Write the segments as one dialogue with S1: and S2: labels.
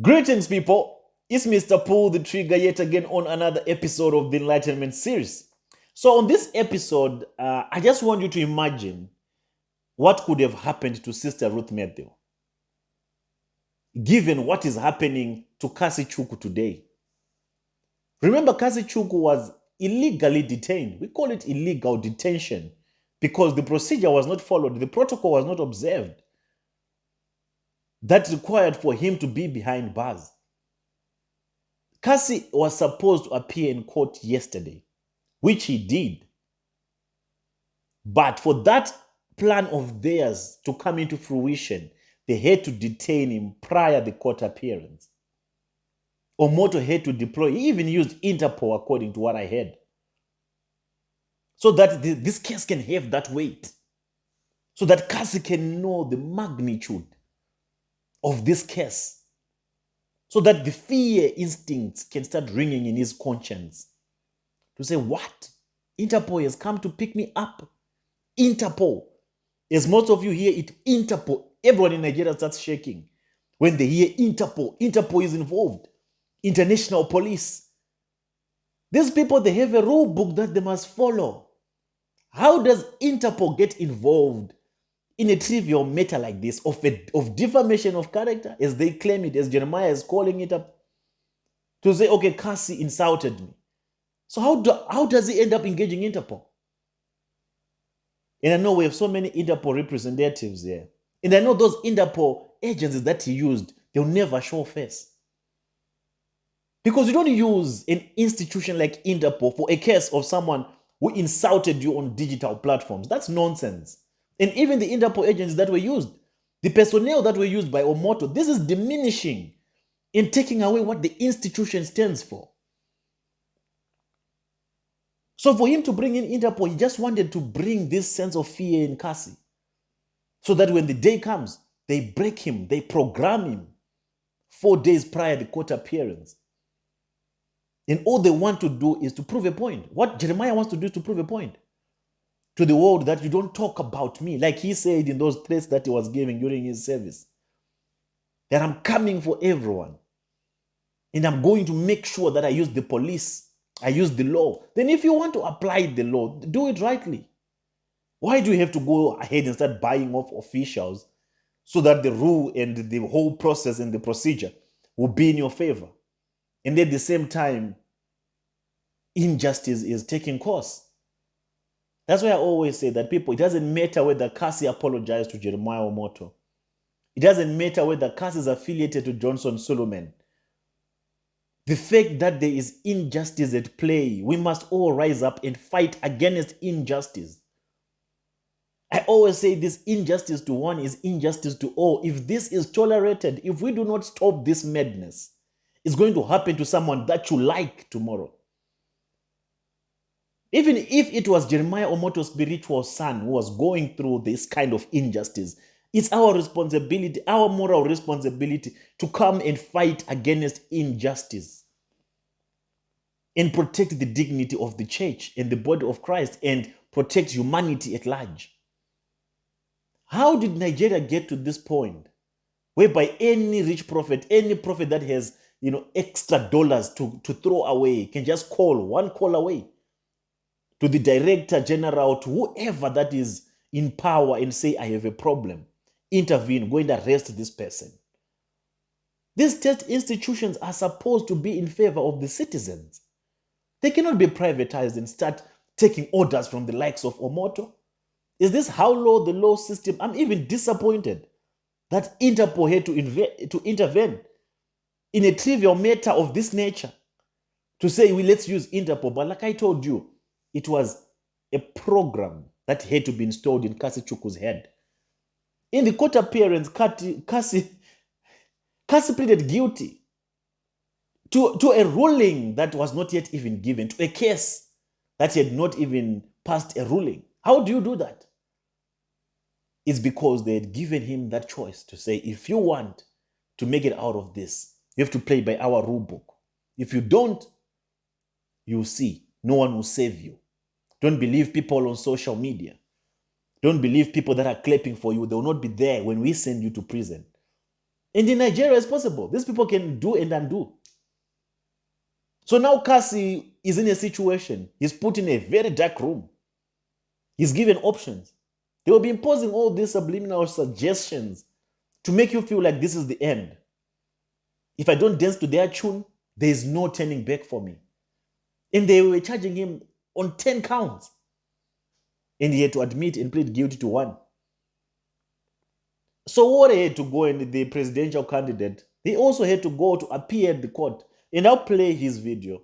S1: Greetings, people. It's Mr. Pull the Trigger yet again on another episode of the Enlightenment series. So, on this episode, I just want you to imagine what could have happened to Sister Ruth Matthew, given what is happening to Kassy Chukwu today. Remember, Kassy Chukwu was illegally detained. We call it illegal detention because the procedure was not followed, the protocol was not observed. That required for him to be behind bars. Kassy was supposed to appear in court yesterday, which he did. But for that plan of theirs to come into fruition, they had to detain him prior to the court appearance. Omoto had to deploy, he even used Interpol according to what I heard, so that this case can have that weight, so that Kassy can know the magnitude of this case, so that the fear instincts can start ringing in his conscience to say, what? Interpol has come to pick me up. Interpol. As most of you hear it, Interpol, everyone in Nigeria starts shaking when they hear Interpol. Interpol is involved. International police. These people, they have a rule book that they must follow. How does Interpol get involved in a trivial matter like this of defamation of character, as they claim it, as Jeremiah is calling it up, to say, okay, Kassy insulted me. So how does he end up engaging Interpol? And I know we have so many Interpol representatives here. And I know those Interpol agencies that he used, they'll never show face. Because you don't use an institution like Interpol for a case of someone who insulted you on digital platforms. That's nonsense. And even the Interpol agencies that were used, the personnel that were used by Omoto, this is diminishing in taking away what the institution stands for. So for him to bring in Interpol, he just wanted to bring this sense of fear in Kassy, so that when the day comes, they break him, they program him 4 days prior to the court appearance. And all they want to do is to prove a point. What Jeremiah wants to do is to prove a point to the world, that you don't talk about me, like he said in those threats that he was giving during his service, that I'm coming for everyone. And I'm going to make sure that I use the police, I use the law. Then if you want to apply the law, do it rightly. Why do you have to go ahead and start buying off officials so that the rule and the whole process and the procedure will be in your favor? And at the same time, injustice is taking course. That's why I always say that people, it doesn't matter whether Kassy apologized to Jeremiah Omoto. It doesn't matter whether Kassy is affiliated to Johnson Solomon. The fact that there is injustice at play, we must all rise up and fight against injustice. I always say this: injustice to one is injustice to all. If this is tolerated, if we do not stop this madness, it's going to happen to someone that you like tomorrow. Even if it was Jeremiah Omoto's spiritual son who was going through this kind of injustice, it's our responsibility, our moral responsibility, to come and fight against injustice and protect the dignity of the church and the body of Christ and protect humanity at large. How did Nigeria get to this point whereby any rich prophet, any prophet that has extra dollars to throw away, can just call one call away to the director general, to whoever that is in power, and say, I have a problem, intervene, go and arrest this person? These state institutions are supposed to be in favor of the citizens. They cannot be privatized and start taking orders from the likes of Omoto. Is this how low the law system? I'm even disappointed that Interpol had to intervene in a trivial matter of this nature to say, well, let's use Interpol. But like I told you, it was a program that had to be installed in Kassy Chukwu's head. In the court appearance, Kassy pleaded guilty to a ruling that was not yet even given, to a case that had not even passed a ruling. How do you do that? It's because they had given him that choice to say, if you want to make it out of this, you have to play by our rule book. If you don't, you'll see, no one will save you. Don't believe people on social media. Don't believe people that are clapping for you. They will not be there when we send you to prison. And in Nigeria, it's possible. These people can do and undo. So now Kassy is in a situation. He's put in a very dark room. He's given options. They will be imposing all these subliminal suggestions to make you feel like this is the end. If I don't dance to their tune, there is no turning back for me. And they were charging him on 10 counts. And he had to admit and plead guilty to one. So what he had to go, and the presidential candidate, he also had to go to appear at the court. And I'll play his video,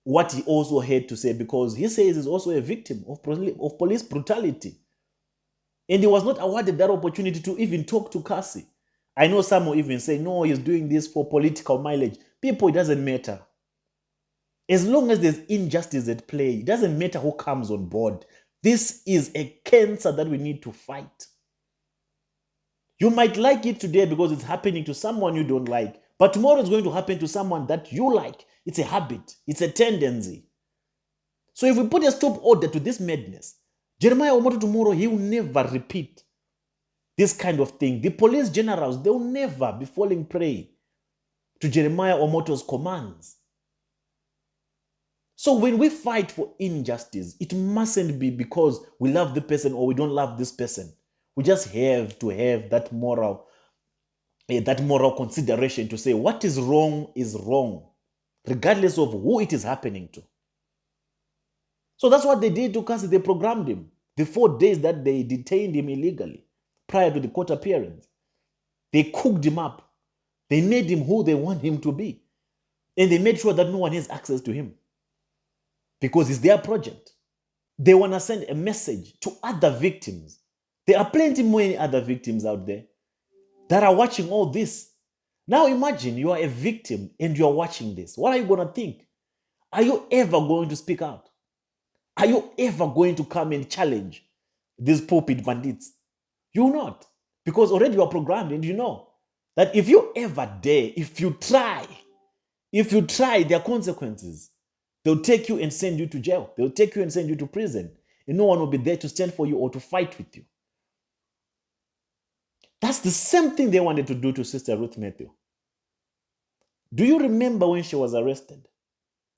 S1: what he also had to say, because he says he's also a victim of police brutality. And he was not awarded that opportunity to even talk to Kassy. I know some will even say, no, he's doing this for political mileage. People, it doesn't matter. As long as there's injustice at play, it doesn't matter who comes on board. This is a cancer that we need to fight. You might like it today because it's happening to someone you don't like, but tomorrow it's going to happen to someone that you like. It's a habit. It's a tendency. So if we put a stop order to this madness, Jeremiah Omoto tomorrow, he will never repeat this kind of thing. The police generals, they will never be falling prey to Jeremiah Omoto's commands. So when we fight for injustice, it mustn't be because we love the person or we don't love this person. We just have to have that moral consideration to say what is wrong, regardless of who it is happening to. So that's what they did to Kassy. They programmed him. The 4 days that they detained him illegally prior to the court appearance, they cooked him up. They made him who they want him to be. And they made sure that no one has access to him because it's their project. They want to send a message to other victims. There are plenty many other victims out there that are watching all this. Now imagine you are a victim and you are watching this. What are you going to think? Are you ever going to speak out? Are you ever going to come and challenge these pulpit bandits? You will not, because already you are programmed and you know that if you ever dare, if you try, there are consequences. They'll take you and send you to jail. They'll take you and send you to prison. And no one will be there to stand for you or to fight with you. That's the same thing they wanted to do to Sister Ruth Matthew. Do you remember when she was arrested?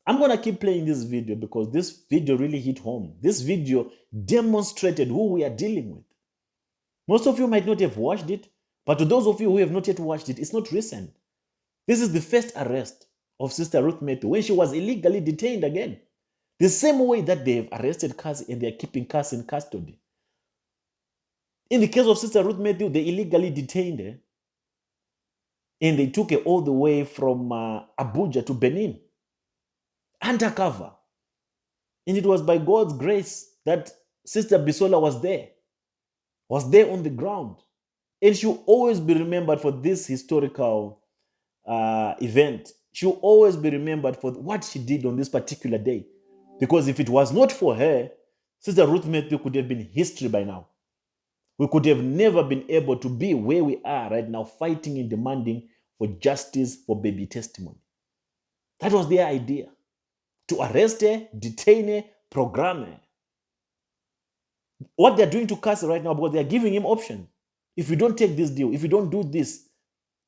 S1: I'm going to keep playing this video because this video really hit home. This video demonstrated who we are dealing with. Most of you might not have watched it, but to those of you who have not yet watched it, it's not recent. This is the first arrest of Sister Ruth Matthew when she was illegally detained again. The same way that they have arrested Kassy and they are keeping Kassy in custody. In the case of Sister Ruth Matthew, they illegally detained her and they took her all the way from Abuja to Benin, undercover. And it was by God's grace that Sister Bisola was there on the ground. And she'll always be remembered for this historical event. She'll always be remembered for what she did on this particular day. Because if it was not for her, Sister Ruth Matthew could have been history by now. We could have never been able to be where we are right now, fighting and demanding for justice for baby testimony. That was their idea. To arrest her, detain her, program her. What they're doing to Kassy right now, because they're giving him option. If you don't take this deal, if you don't do this,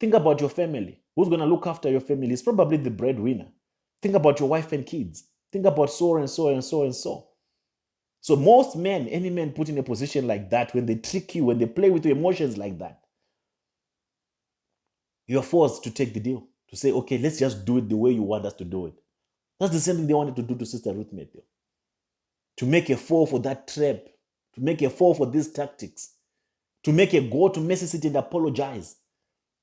S1: think about your family. Who's going to look after your family? It's probably the breadwinner. Think about your wife and kids. Think about so and so and so and so. So most men, any man put in a position like that, when they trick you, when they play with your emotions like that, you're forced to take the deal, to say, okay, let's just do it the way you want us to do it. That's the same thing they wanted to do to Sister Ruth Matthew. To make her fall for that trap, to make her fall for these tactics, to make her go to Mercy Seat and apologize.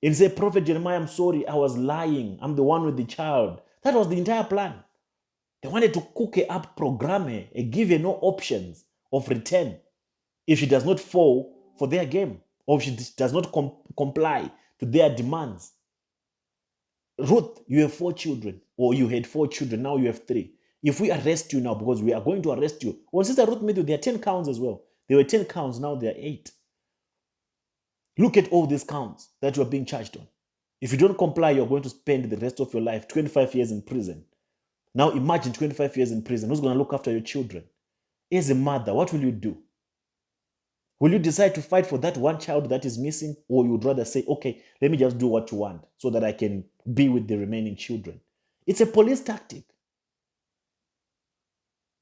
S1: And say, Prophet Jeremiah, I'm sorry, I was lying. I'm the one with the child. That was the entire plan. They wanted to cook her up, program her, and give her no options of return if she does not fall for their game or if she does not comply to their demands. Ruth, you have 4 children, or you had 4 children, now you have 3. If we arrest you now, because we are going to arrest you, on Sister Ruth Matthew, there are 10 counts as well. There were 10 counts, now there are 8. Look at all these counts that you are being charged on. If you don't comply, you're going to spend the rest of your life, 25 years in prison. Now imagine 25 years in prison. Who's going to look after your children? As a mother, what will you do? Will you decide to fight for that one child that is missing, or you would rather say, okay, let me just do what you want so that I can be with the remaining children? It's a police tactic.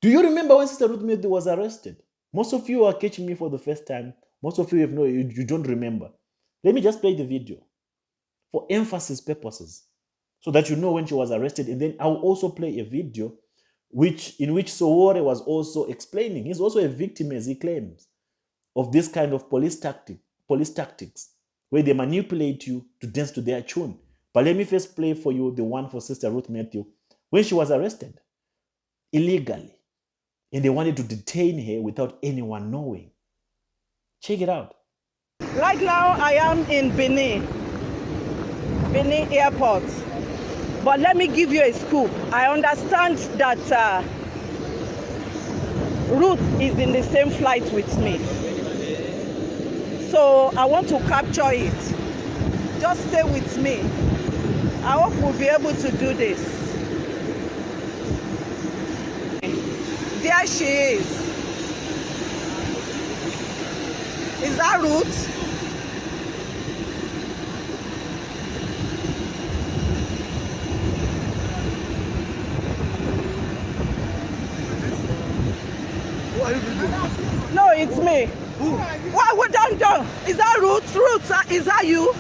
S1: Do you remember when Sister Ruth Matthew was arrested? Most of you are catching me for the first time. Most of you have you don't remember. Let me just play the video for emphasis purposes so that you know when she was arrested. And then I'll also play a video in which Sowore was also explaining. He's also a victim, as he claims, of this kind of police tactics, where they manipulate you to dance to their tune. But let me first play for you the one for Sister Ruth Matthew when she was arrested illegally, and they wanted to detain her without anyone knowing. Check it out.
S2: Right now, I am in Benin Airport. But let me give you a scoop. I understand that Ruth is in the same flight with me. So I want to capture it. Just stay with me. I hope we'll be able to do this. There she is. Is that Ruth? No, it's me. Why would don't? Is that Ruth? Ruth, is that you?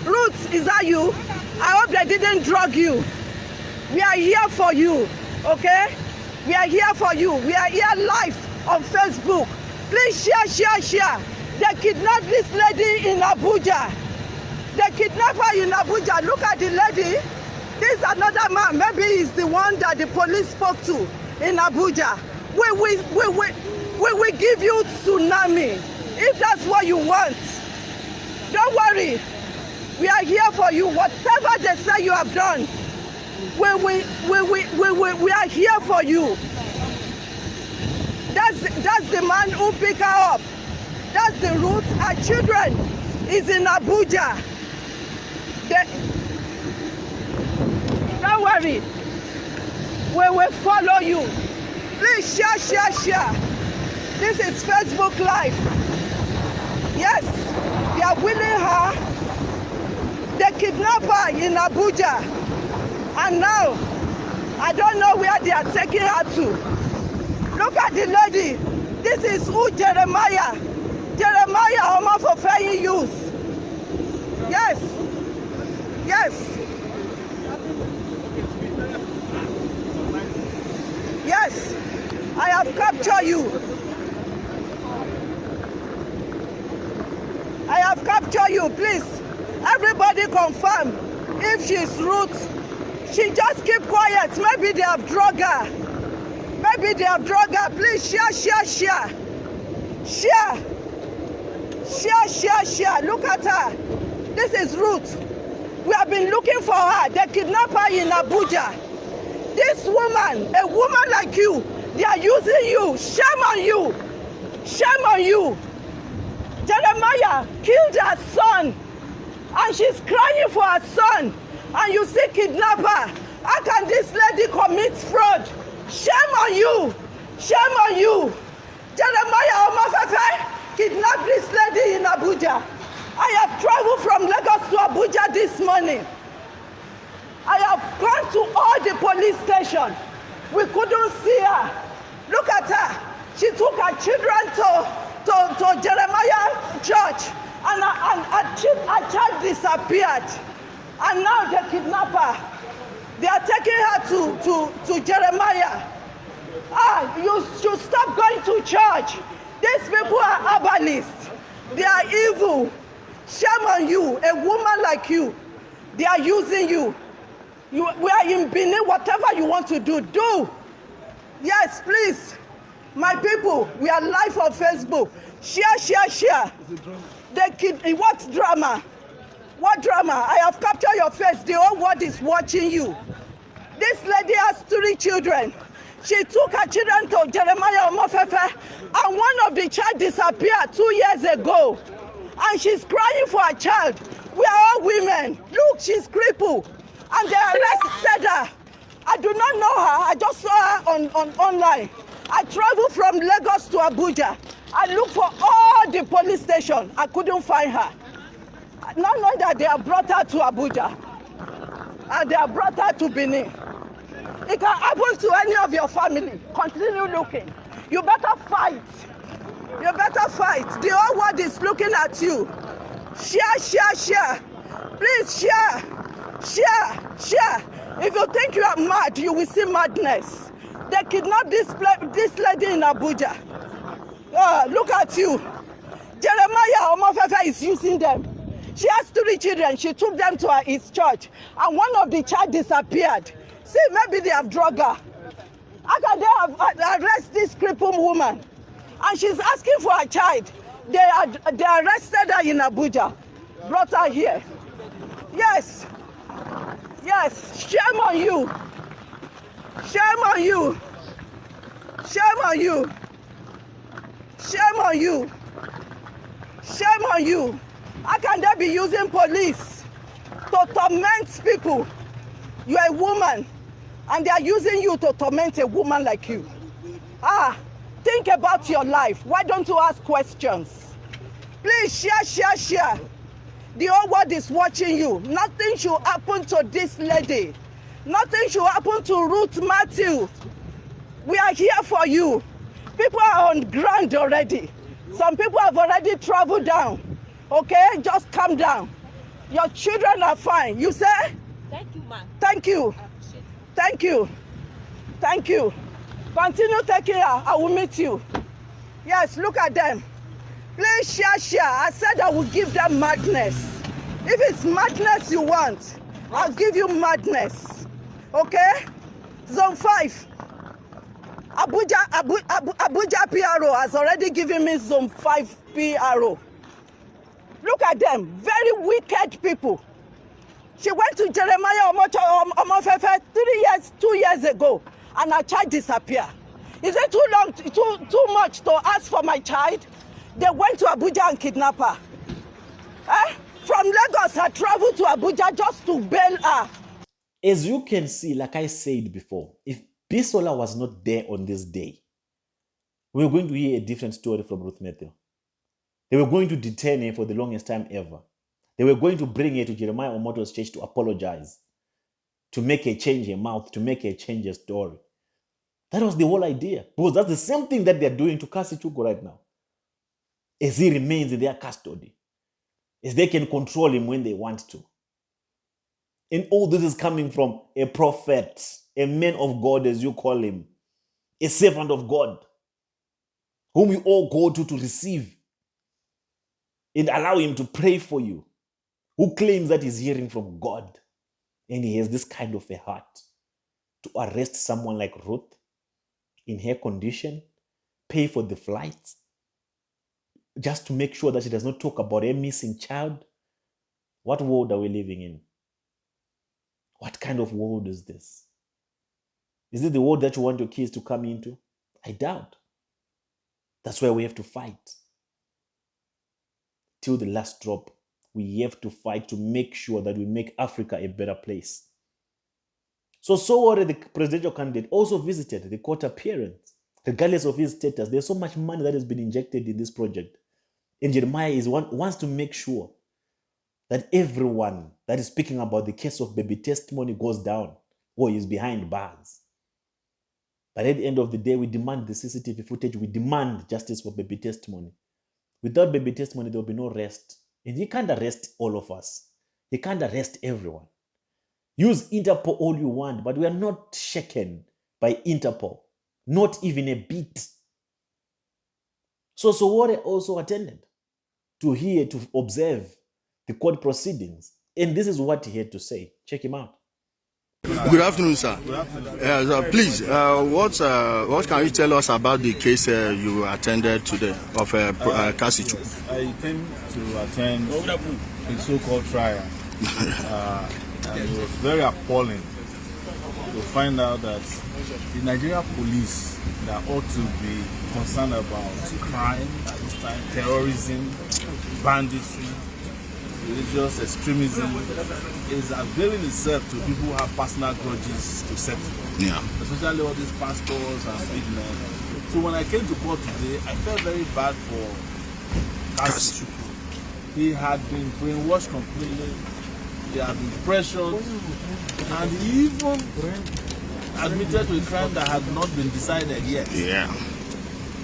S2: Ruth, is that you? I hope they didn't drug you. We are here for you, okay? We are here for you. We are here live on Facebook. Please share. They kidnapped this lady in Abuja. They kidnapped her in Abuja. Look at the lady. This is another man. Maybe he's the one that the police spoke to in Abuja. We will give you tsunami if that's what you want. Don't worry. We are here for you. Whatever they say you have done, we are here for you. That's the man who picked her up. That's the Ruth. Our children is in Abuja. Don't worry. We will follow you. Please share. This is Facebook Live. Yes, they are willing her. They kidnapped her in Abuja. And now, I don't know where they are taking her to. Look at the lady. This is who Jeremiah Oma for fair use. Yes. I have captured you. I have captured you. Please, everybody confirm if she's Ruth. She just keep quiet. Maybe they have drugged her. Please share. Share. Look at her. This is Ruth. We have been looking for her. They kidnapped her in Abuja. This woman, a woman like you, they are using you. Shame on you. Jeremiah killed her son, and she's crying for her son, and you see kidnapper. How can this lady commit fraud? Shame on you. Jeremiah Omafefe kidnapped this lady in Abuja. I have traveled from Lagos to Abuja this morning. I have gone to all the police stations. We couldn't see her. Look at her. She took her children to Jeremiah church, and her child disappeared. And now the kidnapper, they are taking her to Jeremiah. You should stop going to church. These people are herbalists. They are evil. Shame on you, a woman like you. They are using you. We are in Benin. Whatever you want to do. Yes, please. My people, we are live on Facebook. Share. What drama? I have captured your face. The whole world is watching you. This lady has 3 children. She took her children to Jeremiah Omofefe, and one of the child disappeared 2 years ago. And she's crying for her child. We are all women. Look, she's crippled. And they arrested her. I do not know her. I just saw her on online. I traveled from Lagos to Abuja I looked for all the police stations. I couldn't find her. Not knowing that they have brought her to Abuja and they have brought her to Benin. It can happen to any of your family. Continue looking. You better fight. You better fight. The whole world is looking at you. Share, share, share. Please share. Share, share. If you think you are mad, you will see madness. They kidnapped this lady in Abuja. Look at you. Jeremiah Omofefe is using them. She has 3 children. She took them to his church. And one of the child disappeared. See, maybe they have drugged her. How can they have arrested this crippled woman? And she's asking for a child. They arrested her in Abuja. Brought her here. Yes. Yes. Shame on you. Shame on you. Shame on you. Shame on you. Shame on you. How can they be using police to torment people? You are a woman, and they are using you to torment a woman like you. Think about your life. Why don't you ask questions? Please share, share, share. The whole world is watching you. Nothing should happen to this lady. Nothing should happen to Ruth Matthew. We are here for you. People are on ground already. Some people have already traveled down. Okay, just calm down. Your children are fine. You say?
S3: Thank you, ma'am.
S2: Thank you. Thank you. Thank you. Continue taking her. I will meet you. Yes, look at them. Please share, share. I said I will give them madness. If it's madness you want, I'll give you madness. Okay? Zone 5. Abuja PRO has already given me Zone 5 PRO. Look at them. Very wicked people. She went to Jeremiah Omofefe 2 years ago, and her child disappeared. Is it too much to ask for my child? They went to Abuja and kidnapped her. From Lagos, I traveled to Abuja just to bail her.
S1: As you can see, like I said before, if Bisola was not there on this day, we were going to hear a different story from Ruth Matthew. They were going to detain her for the longest time ever. They were going to bring her to Jeremiah Omoto's church to apologize, to make her change her mouth, to make her change her story. That was the whole idea. Because that's the same thing that they're doing to Kassy Chukwu right now. As he remains in their custody. As they can control him when they want to. And all this is coming from a prophet, a man of God as you call him, a servant of God, whom you all go to receive and allow him to pray for you, who claims that he's hearing from God. And he has this kind of a heart to arrest someone like Ruth in her condition, pay for the flights, just to make sure that she does not talk about a missing child. What world are we living in? What kind of world is this? Is it the world that you want your kids to come into? I doubt. That's why we have to fight. Till the last drop, we have to fight to make sure that we make Africa a better place. So already the presidential candidate also visited the court appearance. Regardless of his status, there's so much money that has been injected in this project. And Jeremiah wants to make sure that everyone that is speaking about the case of baby testimony goes down or is behind bars. But at the end of the day, we demand the CCTV footage. We demand justice for baby testimony. Without baby testimony, there will be no rest. And he can't arrest all of us. He can't arrest everyone. Use Interpol all you want, but we are not shaken by Interpol. Not even a bit. So Sowore also attended to observe the court proceedings. And this is what he had to say. Check him out.
S4: Good afternoon, sir.
S5: Good afternoon.
S4: Please, what can you tell us about the case you attended today of Kassy Chukwu?
S5: I came to attend a so-called trial. And it was very appalling to find out that the Nigerian police that ought to be concerned about crime at this time, terrorism, banditry, religious extremism, is availing itself to people who have personal grudges to settle.
S4: Yeah.
S5: Especially all these pastors and big men. So when I came to court today, I felt very bad for Kassy Chukwu. He had been brainwashed completely. He had been pressured, and he even admitted to a crime that had not been decided yet.
S4: Yeah.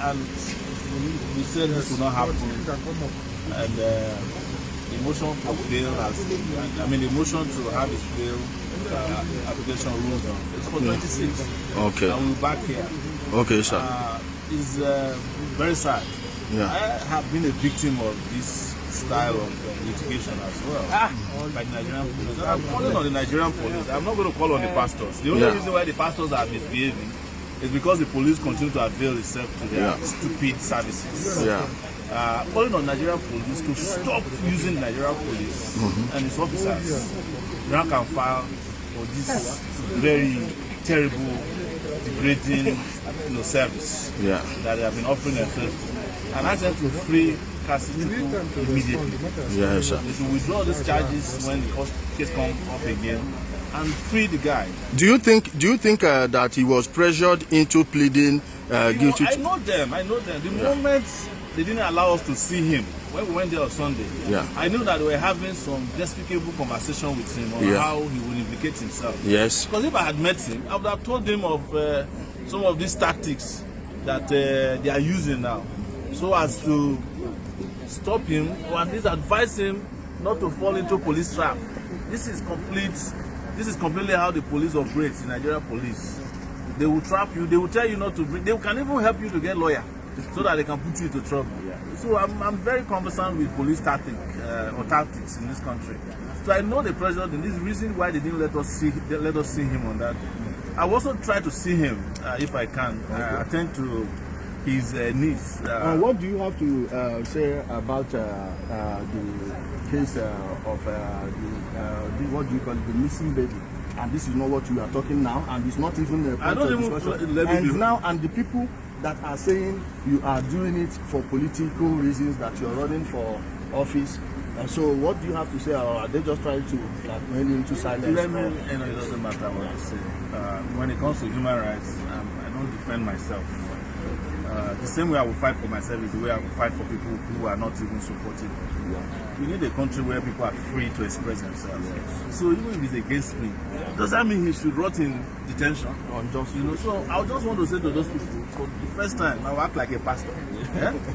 S5: And we said this will not happen. And the motion for bail the motion to have his bail application ruled on. It's for 26.
S4: Okay.
S5: And we're back here.
S4: Okay, sir.
S5: It's very sad.
S4: Yeah.
S5: I have been a victim of this style of litigation as well. By Nigerian police. I'm calling on the Nigerian police. I'm not going to call on the pastors. The only reason why the pastors are misbehaving is because the police continue to avail itself to their stupid services.
S4: Yeah.
S5: Calling on Nigerian police to stop using Nigerian police and its officers rank and file for this very terrible, degrading service that they have been offering themselves to. And I them to free Kassy Chukwu immediately.
S4: Yes, sir.
S5: They should withdraw these charges when the case comes up again and free the guy.
S4: Do you think that he was pressured into pleading guilty?
S5: I know them. The moment they didn't allow us to see him when we went there on Sunday, I knew that they were having some despicable conversation with him on how he would implicate himself.
S4: Yes.
S5: Because if I had met him, I would have told him of some of these tactics that they are using now, so as to stop him or at least advise him not to fall into police trap. This is completely how the police operates in Nigeria police. They will trap you. They will tell you not to bring. They can even help you to get lawyer so that they can put you into trouble. So I'm very conversant with police tactics in this country. So I know the pressure. And this is the reason why they didn't let us see him on that. I also try to see him if I can. Attend to his niece.
S4: What do you have to say about the case of what do you call it, the missing baby? And this is not what you are talking now, and it's not even a point of discussion. And the people that are saying you are doing it for political reasons, that you're running for office. So what do you have to say? Or are they just trying to blackmail you into silence?
S5: It doesn't matter what you say. When it comes to human rights, I don't defend myself. The same way I will fight for myself is the way I will fight for people who are not even supportive. We need a country where people are free to express themselves. So even if it's against me, does that mean he should rot in detention? So I just want to say to those people, for the first time, I will act like a pastor.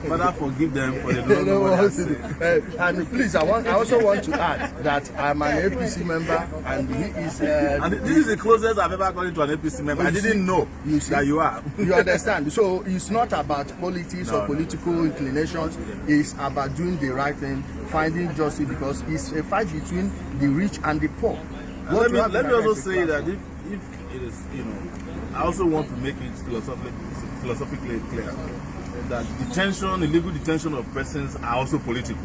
S5: Father, forgive them for the don't know what they say.
S4: And please, I also want to add that I'm an APC member, and he is.
S5: And this is the closest I've ever gone into an APC member. I didn't know that you are.
S4: You understand? So it's not about politics or political inclinations. It's about doing the right thing, finding justice, because it's a fight between the rich and the poor.
S5: Let me also say that if it is, I also want to make it philosophically clear that illegal detention of persons are also political.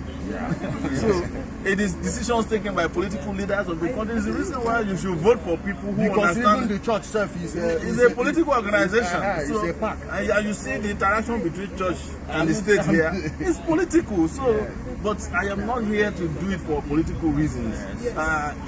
S5: So it is decisions taken by political leaders of the country. Is the reason why you should vote for people who understand.
S4: Even the church itself is
S5: a political organization.
S4: It's a pack.
S5: And you see the interaction between church and the state here. It's political. So, but I am not here to do it for political reasons.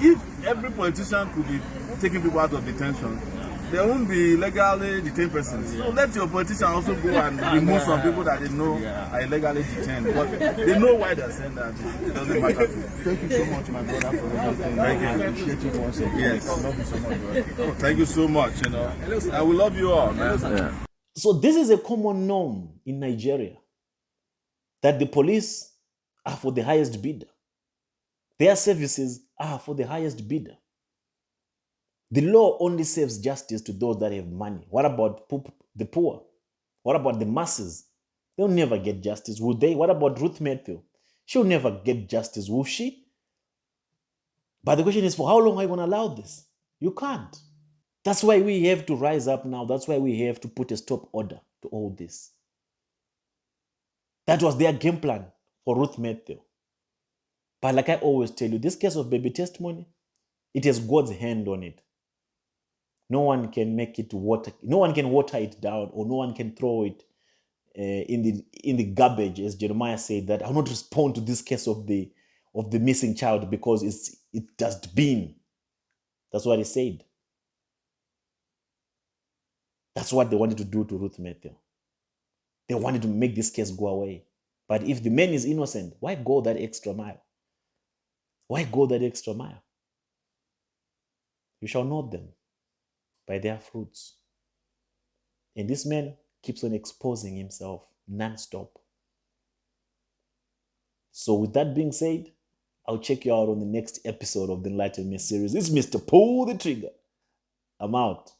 S5: If every politician could be taking people out of detention, there won't be legally detained persons. So let your politician also go and remove some people that they know are illegally detained. But they know why they're saying that. It doesn't matter.
S4: Thank you so much, my brother, for everything.
S5: Thank you.
S4: I appreciate it once again.
S5: Yes.
S4: I love you so much, brother.
S5: Thank you so much. I will love you all, man.
S1: So this is a common norm in Nigeria, that the police are for the highest bidder. Their services are for the highest bidder. The law only serves justice to those that have money. What about the poor? What about the masses? They'll never get justice, will they? What about Ruth Matthew? She'll never get justice, will she? But the question is, for how long are you going to allow this? You can't. That's why we have to rise up now. That's why we have to put a stop order to all this. That was their game plan for Ruth Matthew. But like I always tell you, this case of baby testimony, it has God's hand on it. No one can make it water. No one can water it down, or no one can throw it in the garbage, as Jeremiah said, that I will not respond to this case of the missing child because it's just been. That's what he said. That's what they wanted to do to Ruth Matthew. They wanted to make this case go away. But if the man is innocent, why go that extra mile? Why go that extra mile? You shall know them by their fruits. And this man keeps on exposing himself non-stop. So with that being said, I'll check you out on the next episode of the Enlightenment series. It's Mr. Pull the Trigger. I'm out.